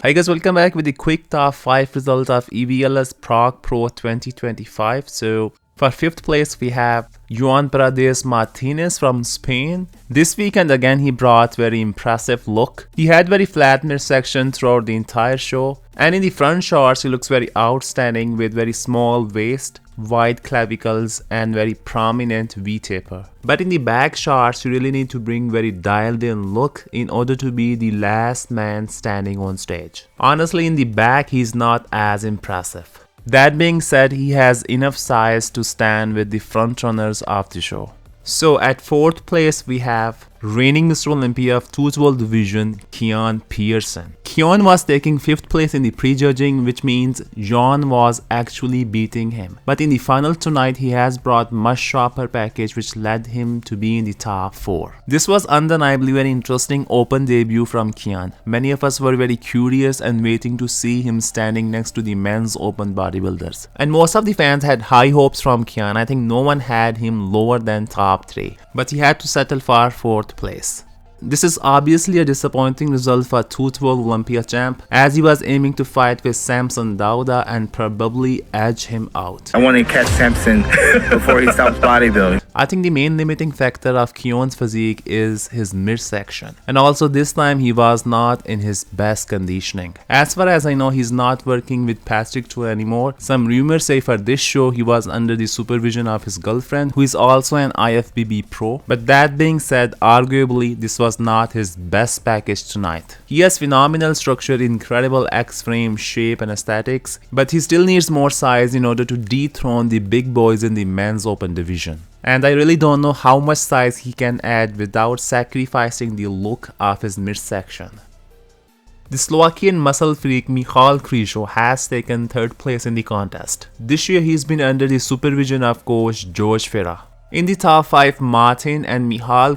Hi guys, welcome back with the quick top 5 results of EVLS Prague Pro 2025. So for 5th place we have Juan Martinez from Spain. This weekend again he brought very impressive look. He had very flat midsection throughout the entire show, and in the front shots he looks very outstanding with very small waist, wide clavicles and very prominent V-taper. But in the back shots you really need to bring very dialed in look in order to be the last man standing on stage. Honestly, in the back he's not as impressive. That being said, he has enough size to stand with the front runners of the show. So at 4th place we have reigning Mr. Olympia of 212 division, Keone Pearson. Keone was taking 5th place in the prejudging, which means John was actually beating him. But in the final tonight he has brought much sharper package which led him to be in the top 4. This was undeniably very interesting open debut from Keone. Many of us were very curious and waiting to see him standing next to the men's open bodybuilders. And most of the fans had high hopes from Keone. I think no one had him lower than top 3. But he had to settle for 4th place. This is obviously a disappointing result for 212 Olympia champ, as he was aiming to fight with Samson and probably edge him out. I want to catch Samson before he stops bodybuilding. I think the main limiting factor of Keone's physique is his midsection, and also this time he was not in his best conditioning. As far as I know, he's not working with Patrick Tour anymore. Some rumors say for this show he was under the supervision of his girlfriend, who is also an IFBB pro. But that being said, arguably this was not his best package tonight. He has phenomenal structure, incredible X-frame shape and aesthetics, but he still needs more size in order to dethrone the big boys in the men's open division. And I really don't know how much size he can add without sacrificing the look of his midsection. The Slovakian muscle freak Michal has taken 3rd place in the contest. This year he's been under the supervision of coach George Ferra. In the top 5, Martin and Michal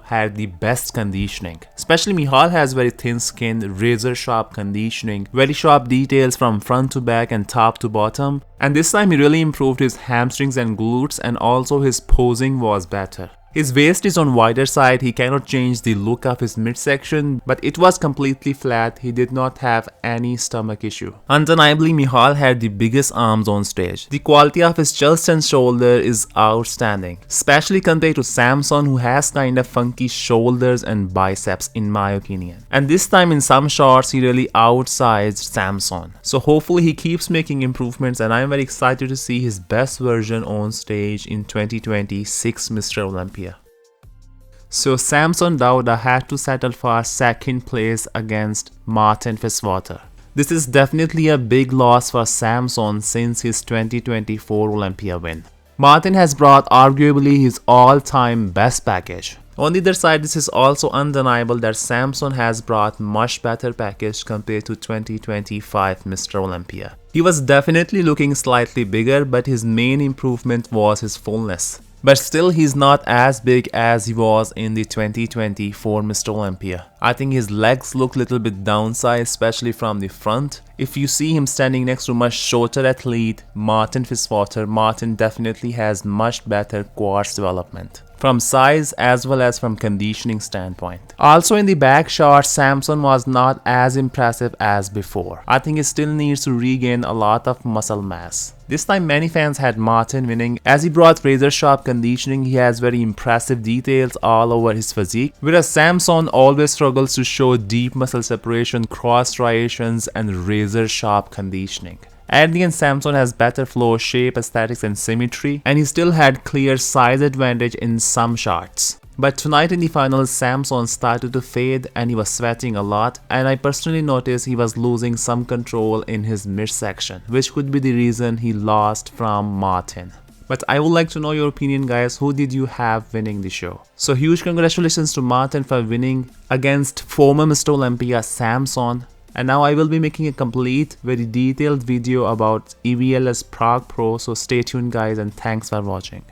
had the best conditioning. Especially Michal has very thin skin, razor sharp conditioning, very sharp details from front to back and top to bottom. And this time he really improved his hamstrings and glutes, and also his posing was better. His waist is on wider side, he cannot change the look of his midsection, but it was completely flat. He did not have any stomach issue. Undeniably, Michal had the biggest arms on stage. The quality of his chest and shoulder is outstanding, especially compared to Samson, who has kind of funky shoulders and biceps in my opinion. And this time in some shots he really outsized Samson. So hopefully he keeps making improvements, and I am very excited to see his best version on stage in 2026 Mr. Olympia. So Samson had to settle for 2nd place against Martin. This is definitely a big loss for Samson since his 2024 Olympia win. Martin has brought arguably his all-time best package. On the other side, this is also undeniable that Samson has brought much better package compared to 2025 Mr. Olympia. He was definitely looking slightly bigger, but his main improvement was his fullness. But still, he's not as big as he was in the 2024 Mr. Olympia. I think his legs look a little bit downsized, especially from the front. If you see him standing next to much shorter athlete, Martin, Martin definitely has much better quads development, from size as well as from conditioning standpoint. Also in the back shot, Samson was not as impressive as before. I think he still needs to regain a lot of muscle mass. This time many fans had Martin winning, as he brought razor sharp conditioning. He has very impressive details all over his physique, whereas Samson always struggles to show deep muscle separation, cross striations and razor sharp conditioning. At the end, Samson has better flow, shape, aesthetics and symmetry, and he still had clear size advantage in some shots. But tonight in the finals, Samson started to fade and he was sweating a lot, and I personally noticed he was losing some control in his midsection, which could be the reason he lost from Martin. But I would like to know your opinion, guys. Who did you have winning the show? So huge congratulations to Martin for winning against former Mr. Olympia Samson. And now I will be making a complete, very detailed video about EVLS Prague Pro, so stay tuned guys, and thanks for watching.